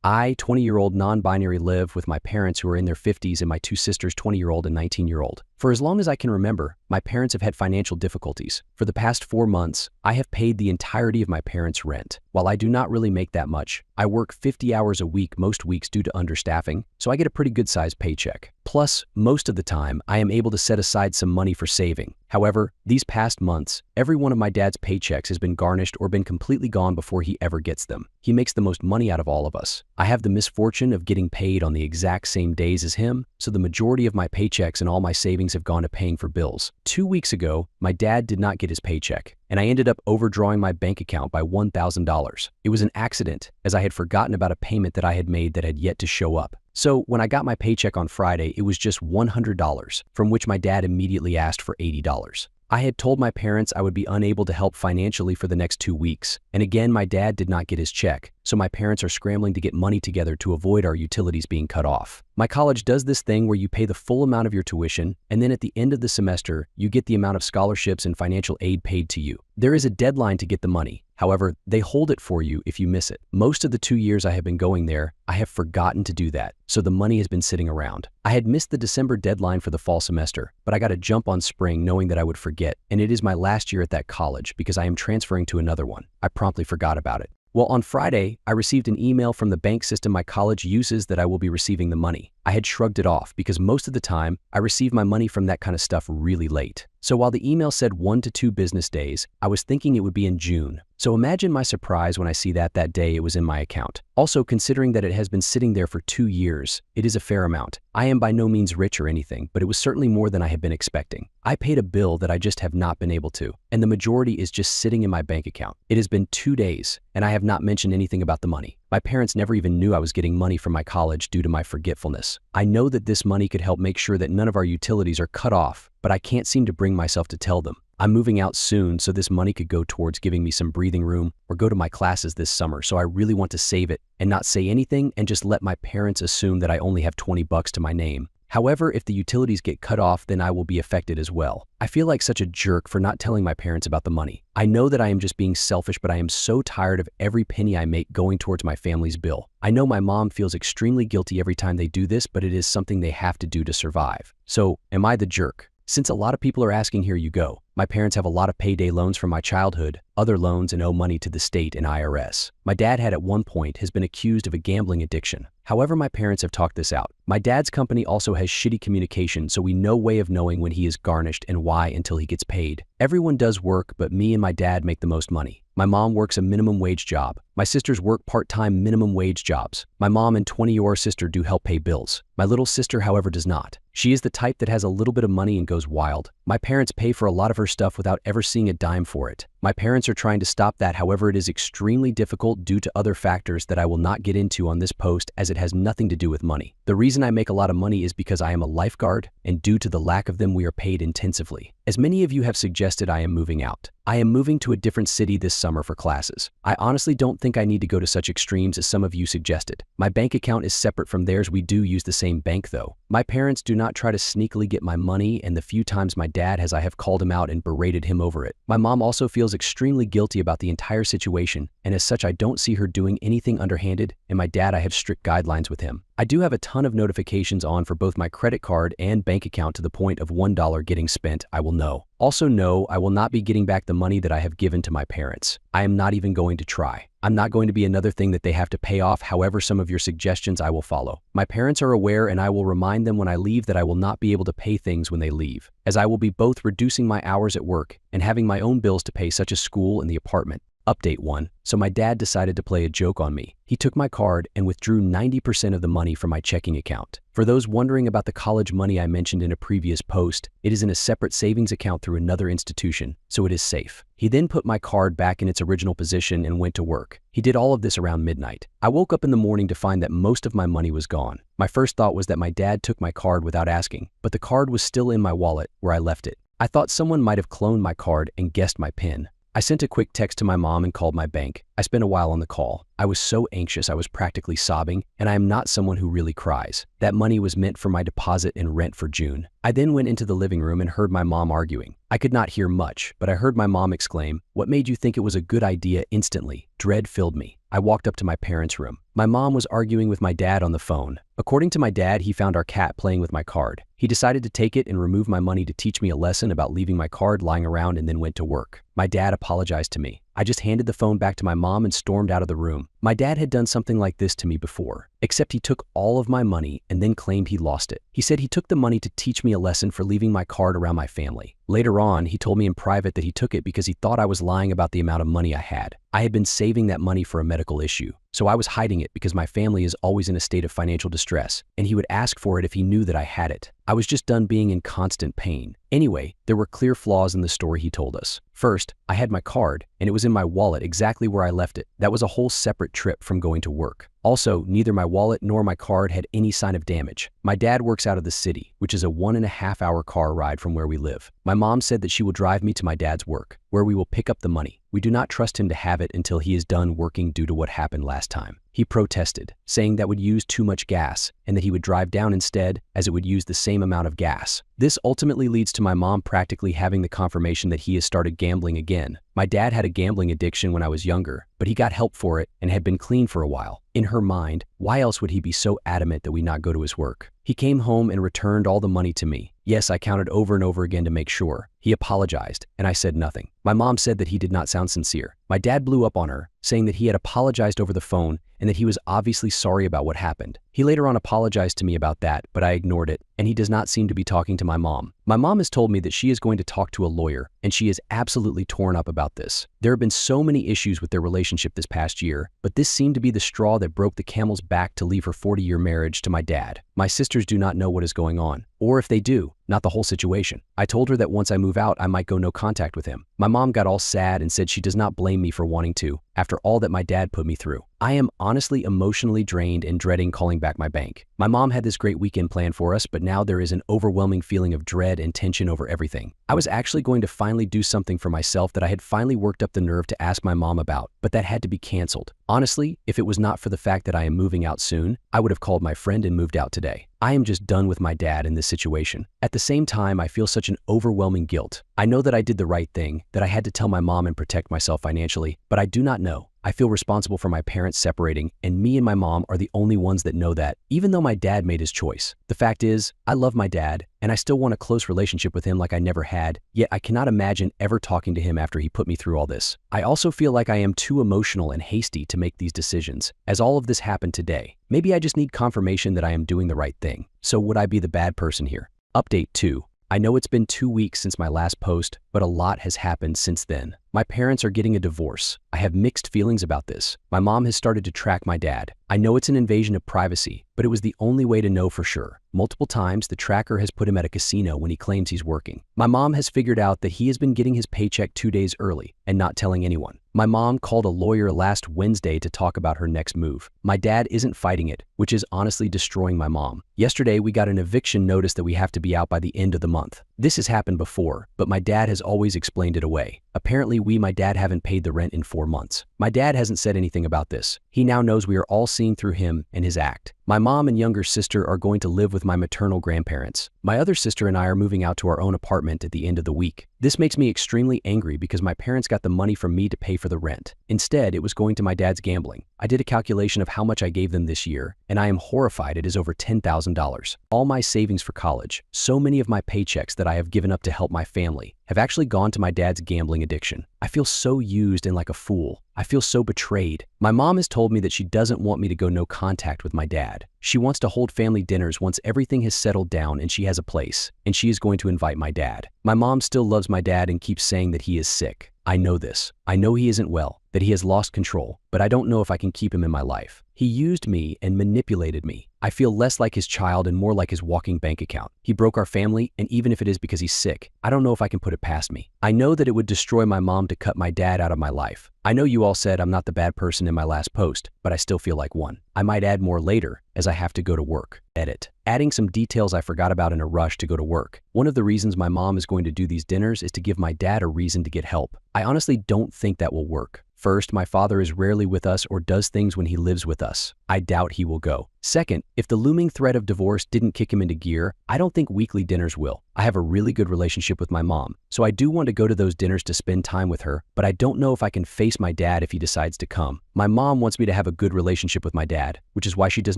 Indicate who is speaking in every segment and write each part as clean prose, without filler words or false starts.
Speaker 1: I, 20-year-old non-binary, live with my parents who are in their 50s and my two sisters, 20-year-old and 19-year-old. For as long as I can remember, my parents have had financial difficulties. For the past 4 months, I have paid the entirety of my parents' rent. While I do not really make that much, I work 50 hours a week most weeks due to understaffing, so I get a pretty good-sized paycheck. Plus, most of the time, I am able to set aside some money for saving. However, these past months, every one of my dad's paychecks has been garnished or been completely gone before he ever gets them. He makes the most money out of all of us. I have the misfortune of getting paid on the exact same days as him, so the majority of my paychecks and all my savings have gone to paying for bills. 2 weeks ago, my dad did not get his paycheck, and I ended up overdrawing my bank account by $1,000. It was an accident, as I had forgotten about a payment that I had made that had yet to show up. So when I got my paycheck on Friday, it was just $100, from which my dad immediately asked for $80. I had told my parents I would be unable to help financially for the next 2 weeks, and again my dad did not get his check, so my parents are scrambling to get money together to avoid our utilities being cut off. My college does this thing where you pay the full amount of your tuition, and then at the end of the semester, you get the amount of scholarships and financial aid paid to you. There is a deadline to get the money. However, they hold it for you if you miss it. Most of the 2 years I have been going there, I have forgotten to do that, so the money has been sitting around. I had missed the December deadline for the fall semester, but I got a jump on spring knowing that I would forget, and it is my last year at that college because I am transferring to another one. I promptly forgot about it. Well, on Friday, I received an email from the bank system my college uses that I will be receiving the money. I had shrugged it off because most of the time, I receive my money from that kind of stuff really late. So while the email said 1 to 2 business days, I was thinking it would be in June. So imagine my surprise when I see that day it was in my account. Also, considering that it has been sitting there for 2 years, it is a fair amount. I am by no means rich or anything, but it was certainly more than I had been expecting. I paid a bill that I just have not been able to, and the majority is just sitting in my bank account. It has been 2 days, and I have not mentioned anything about the money. My parents never even knew I was getting money from my college due to my forgetfulness. I know that this money could help make sure that none of our utilities are cut off, but I can't seem to bring myself to tell them. I'm moving out soon, so this money could go towards giving me some breathing room or go to my classes this summer, so I really want to save it and not say anything and just let my parents assume that I only have $20 to my name. However, if the utilities get cut off, then I will be affected as well. I feel like such a jerk for not telling my parents about the money. I know that I am just being selfish, but I am so tired of every penny I make going towards my family's bill. I know my mom feels extremely guilty every time they do this, but it is something they have to do to survive. So, am I the jerk? Since a lot of people are asking, here you go. My parents have a lot of payday loans from my childhood, other loans, and owe money to the state and IRS. My dad has been accused of a gambling addiction. However, my parents have talked this out. My dad's company also has shitty communication, so we no way of knowing when he is garnished and why until he gets paid. Everyone does work, but me and my dad make the most money. My mom works a minimum wage job. My sisters work part-time minimum wage jobs. My mom and 20-year-old sister do help pay bills. My little sister, however, does not. She is the type that has a little bit of money and goes wild. My parents pay for a lot of her stuff without ever seeing a dime for it. My parents are trying to stop that, however it is extremely difficult due to other factors that I will not get into on this post as it has nothing to do with money. The reason I make a lot of money is because I am a lifeguard, and due to the lack of them we are paid intensively. As many of you have suggested, I am moving out. I am moving to a different city this summer for classes. I honestly don't think I need to go to such extremes as some of you suggested. My bank account is separate from theirs. We do use the same bank though. My parents do not try to sneakily get my money, and the few times my dad has, I have called him out and berated him over it. My mom also feels extremely guilty about the entire situation, and as such I don't see her doing anything underhanded, and my dad, I have strict guidelines with him. I do have a ton of notifications on for both my credit card and bank account to the point of $1 getting spent, I will know. Also know I will not be getting back the money that I have given to my parents. I am not even going to try. I'm not going to be another thing that they have to pay off. However, some of your suggestions I will follow. My parents are aware, and I will remind them when I leave that I will not be able to pay things when they leave, as I will be both reducing my hours at work and having my own bills to pay, such as school and the apartment. Update 1. So my dad decided to play a joke on me. He took my card and withdrew 90% of the money from my checking account. For those wondering about the college money I mentioned in a previous post, it is in a separate savings account through another institution, so it is safe. He then put my card back in its original position and went to work. He did all of this around midnight. I woke up in the morning to find that most of my money was gone. My first thought was that my dad took my card without asking, but the card was still in my wallet where I left it. I thought someone might have cloned my card and guessed my PIN. I sent a quick text to my mom and called my bank. I spent a while on the call. I was so anxious I was practically sobbing, and I am not someone who really cries. That money was meant for my deposit and rent for June. I then went into the living room and heard my mom arguing. I could not hear much, but I heard my mom exclaim, "What made you think it was a good idea?" Instantly, dread filled me. I walked up to my parents' room. My mom was arguing with my dad on the phone. According to my dad, he found our cat playing with my card. He decided to take it and remove my money to teach me a lesson about leaving my card lying around and then went to work. My dad apologized to me. I just handed the phone back to my mom and stormed out of the room. My dad had done something like this to me before, except he took all of my money and then claimed he lost it. He said he took the money to teach me a lesson for leaving my card around my family. Later on, he told me in private that he took it because he thought I was lying about the amount of money I had. I had been saving that money for a medical issue, so I was hiding it because my family is always in a state of financial distress, and he would ask for it if he knew that I had it. I was just done being in constant pain. Anyway, there were clear flaws in the story he told us. First, I had my card, and it was in my wallet exactly where I left it. That was a whole separate trip from going to work. Also, neither my wallet nor my card had any sign of damage. My dad works out of the city, which is a 1.5-hour car ride from where we live. My mom said that she will drive me to my dad's work, where we will pick up the money. We do not trust him to have it until he is done working due to what happened last time. He protested, saying that would use too much gas and that he would drive down instead, as it would use the same amount of gas. This ultimately leads to my mom practically having the confirmation that he has started gambling again. My dad had a gambling addiction when I was younger, but he got help for it and had been clean for a while. In her mind, why else would he be so adamant that we not go to his work? He came home and returned all the money to me. Yes, I counted over and over again to make sure. He apologized, and I said nothing. My mom said that he did not sound sincere. My dad blew up on her, saying that he had apologized over the phone and that he was obviously sorry about what happened. He later on apologized to me about that, but I ignored it, and he does not seem to be talking to my mom. My mom has told me that she is going to talk to a lawyer, and she is absolutely torn up about this. There have been so many issues with their relationship this past year, but this seemed to be the straw that broke the camel's back to leave her 40-year marriage to my dad. My sisters do not know what is going on, or if they do, not the whole situation. I told her that once I move out, I might go no contact with him. My mom got all sad and said she does not blame me for wanting to, after all that my dad put me through. I am honestly emotionally drained and dreading calling back my bank. My mom had this great weekend planned for us, but now there is an overwhelming feeling of dread and tension over everything. I was actually going to finally do something for myself that I had finally worked up the nerve to ask my mom about, but that had to be canceled. Honestly, if it was not for the fact that I am moving out soon, I would have called my friend and moved out today. I am just done with my dad in this situation. At the same time, I feel such an overwhelming guilt. I know that I did the right thing, that I had to tell my mom and protect myself financially, but I do not know. I feel responsible for my parents separating, and me and my mom are the only ones that know that, even though my dad made his choice. The fact is, I love my dad, and I still want a close relationship with him like I never had, yet I cannot imagine ever talking to him after he put me through all this. I also feel like I am too emotional and hasty to make these decisions, as all of this happened today. Maybe I just need confirmation that I am doing the right thing. So would I be the bad person here? Update 2. I know it's been 2 weeks since my last post, but a lot has happened since then. My parents are getting a divorce. I have mixed feelings about this. My mom has started to track my dad. I know it's an invasion of privacy, but it was the only way to know for sure. Multiple times, the tracker has put him at a casino when he claims he's working. My mom has figured out that he has been getting his paycheck 2 days early and not telling anyone. My mom called a lawyer last Wednesday to talk about her next move. My dad isn't fighting it, which is honestly destroying my mom. Yesterday, we got an eviction notice that we have to be out by the end of the month. This has happened before, but my dad has always explained it away. Apparently, my dad haven't paid the rent in 4 months. My dad hasn't said anything about this. He now knows we are all seeing through him and his act. My mom and younger sister are going to live with my maternal grandparents. My other sister and I are moving out to our own apartment at the end of the week. This makes me extremely angry because my parents got the money from me to pay for the rent. Instead, it was going to my dad's gambling. I did a calculation of how much I gave them this year, and I am horrified it is over $10,000. All my savings for college, so many of my paychecks that I have given up to help my family, have actually gone to my dad's gambling addiction. I feel so used and like a fool. I feel so betrayed. My mom has told me that she doesn't want me to go no contact with my dad. She wants to hold family dinners once everything has settled down and she has a place, and she is going to invite my dad. My mom still loves my dad and keeps saying that he is sick. I know this. I know he isn't well, that he has lost control, but I don't know if I can keep him in my life. He used me and manipulated me. I feel less like his child and more like his walking bank account. He broke our family, and even if it is because he's sick, I don't know if I can put it past me. I know that it would destroy my mom to cut my dad out of my life. I know you all said I'm not the bad person in my last post, but I still feel like one. I might add more later, as I have to go to work. Edit. Adding some details I forgot about in a rush to go to work. One of the reasons my mom is going to do these dinners is to give my dad a reason to get help. I honestly don't think that will work. First, my father is rarely with us or does things when he lives with us. I doubt he will go. Second, if the looming threat of divorce didn't kick him into gear, I don't think weekly dinners will. I have a really good relationship with my mom, so I do want to go to those dinners to spend time with her, but I don't know if I can face my dad if he decides to come. My mom wants me to have a good relationship with my dad, which is why she does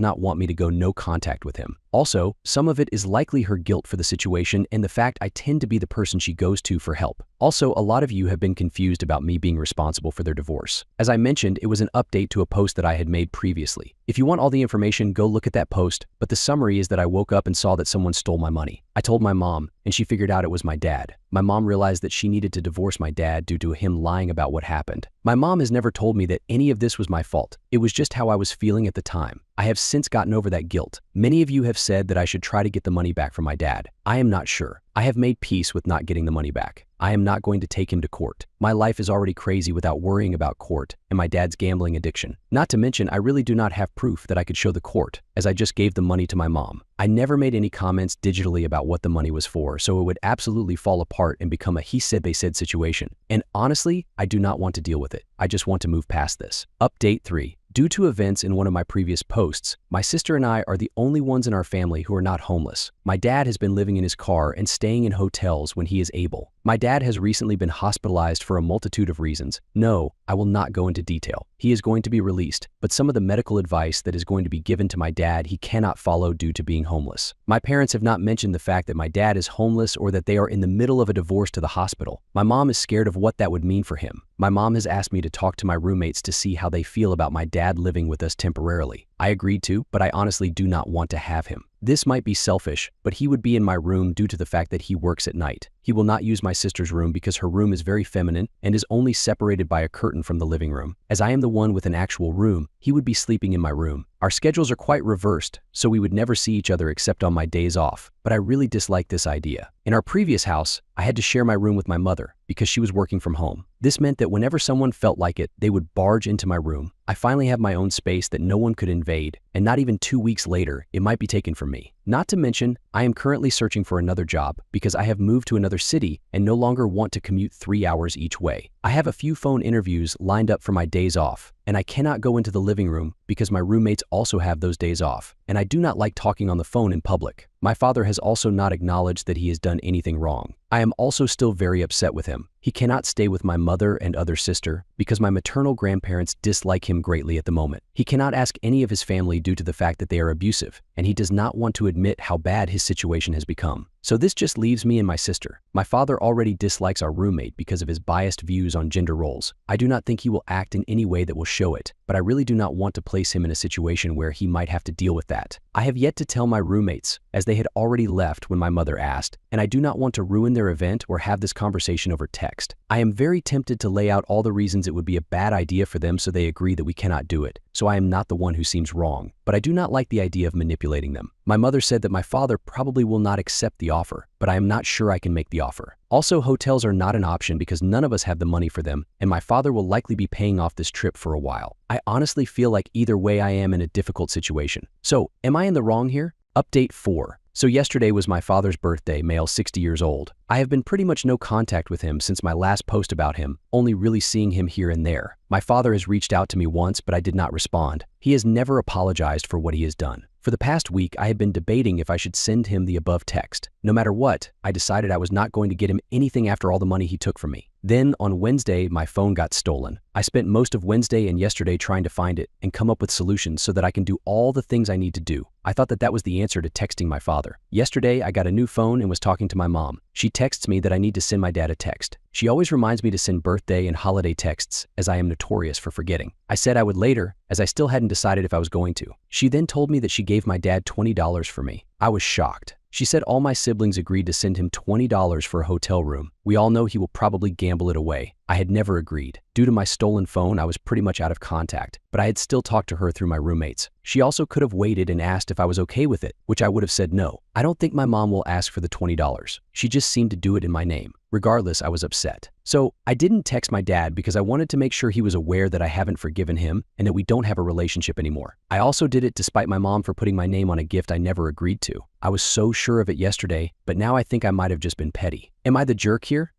Speaker 1: not want me to go no contact with him. Also, some of it is likely her guilt for the situation and the fact I tend to be the person she goes to for help. Also, a lot of you have been confused about me being responsible for their divorce. As I mentioned, it was an update to a post that I had made previously. If you want all the information, go look at that post, but the summary is that I woke up and saw that someone stole my money. I told my mom, and she figured out it was my dad. My mom realized that she needed to divorce my dad due to him lying about what happened. My mom has never told me that any of this was my fault. It was just how I was feeling at the time. I have since gotten over that guilt. Many of you have said that I should try to get the money back from my dad. I am not sure. I have made peace with not getting the money back. I am not going to take him to court. My life is already crazy without worrying about court and my dad's gambling addiction. Not to mention, I really do not have proof that I could show the court, as I just gave the money to my mom. I never made any comments digitally about what the money was for, so it would absolutely fall apart and become a he said they said situation. And honestly, I do not want to deal with it. I just want to move past this. Update 3. Due to events in one of my previous posts, my sister and I are the only ones in our family who are not homeless. My dad has been living in his car and staying in hotels when he is able. My dad has recently been hospitalized for a multitude of reasons. No, I will not go into detail. He is going to be released, but some of the medical advice that is going to be given to my dad he cannot follow due to being homeless. My parents have not mentioned the fact that my dad is homeless or that they are in the middle of a divorce to the hospital. My mom is scared of what that would mean for him. My mom has asked me to talk to my roommates to see how they feel about my dad living with us temporarily. I agreed to, but I honestly do not want to have him. This might be selfish, but he would be in my room due to the fact that he works at night. He will not use my sister's room because her room is very feminine and is only separated by a curtain from the living room. As I am the one with an actual room, he would be sleeping in my room. Our schedules are quite reversed, so we would never see each other except on my days off, but I really dislike this idea. In our previous house, I had to share my room with my mother because she was working from home. This meant that whenever someone felt like it, they would barge into my room. I finally have my own space that no one could invade, and not even 2 weeks later, it might be taken from me. Not to mention, I am currently searching for another job because I have moved to another city and no longer want to commute 3 hours each way. I have a few phone interviews lined up for my days off, and I cannot go into the living room because my roommates also have those days off, and I do not like talking on the phone in public. My father has also not acknowledged that he has done anything wrong. I am also still very upset with him. He cannot stay with my mother and other sister because my maternal grandparents dislike him greatly at the moment. He cannot ask any of his family due to the fact that they are abusive, and he does not want to admit how bad his situation has become. So this just leaves me and my sister. My father already dislikes our roommate because of his biased views on gender roles. I do not think he will act in any way that will show it, but I really do not want to place him in a situation where he might have to deal with that. I have yet to tell my roommates, as they had already left when my mother asked, and I do not want to ruin their event or have this conversation over text. I am very tempted to lay out all the reasons it would be a bad idea for them so they agree that we cannot do it, so I am not the one who seems wrong, but I do not like the idea of manipulating them. My mother said that my father probably will not accept the offer, but I am not sure I can make the offer. Also, hotels are not an option because none of us have the money for them, and my father will likely be paying off this trip for a while. I honestly feel like either way I am in a difficult situation. So, am I in the wrong here? Update 4. So yesterday was my father's birthday, male 60 years old. I have been pretty much no contact with him since my last post about him, only really seeing him here and there. My father has reached out to me once, but I did not respond. He has never apologized for what he has done. For the past week, I had been debating if I should send him the above text. No matter what, I decided I was not going to get him anything after all the money he took from me. Then, on Wednesday, my phone got stolen. I spent most of Wednesday and yesterday trying to find it and come up with solutions so that I can do all the things I need to do. I thought that was the answer to texting my father. Yesterday, I got a new phone and was talking to my mom. She texts me that I need to send my dad a text. She always reminds me to send birthday and holiday texts, as I am notorious for forgetting. I said I would later, as I still hadn't decided if I was going to. She then told me that she gave my dad $20 for me. I was shocked. She said all my siblings agreed to send him $20 for a hotel room. We all know he will probably gamble it away. I had never agreed. Due to my stolen phone, I was pretty much out of contact, but I had still talked to her through my roommates. She also could have waited and asked if I was okay with it, which I would have said no. I don't think my mom will ask for the $20. She just seemed to do it in my name. Regardless, I was upset. So I didn't text my dad because I wanted to make sure he was aware that I haven't forgiven him and that we don't have a relationship anymore. I also did it despite my mom for putting my name on a gift I never agreed to. I was so sure of it yesterday, but now I think I might have just been petty. Am I the jerk here?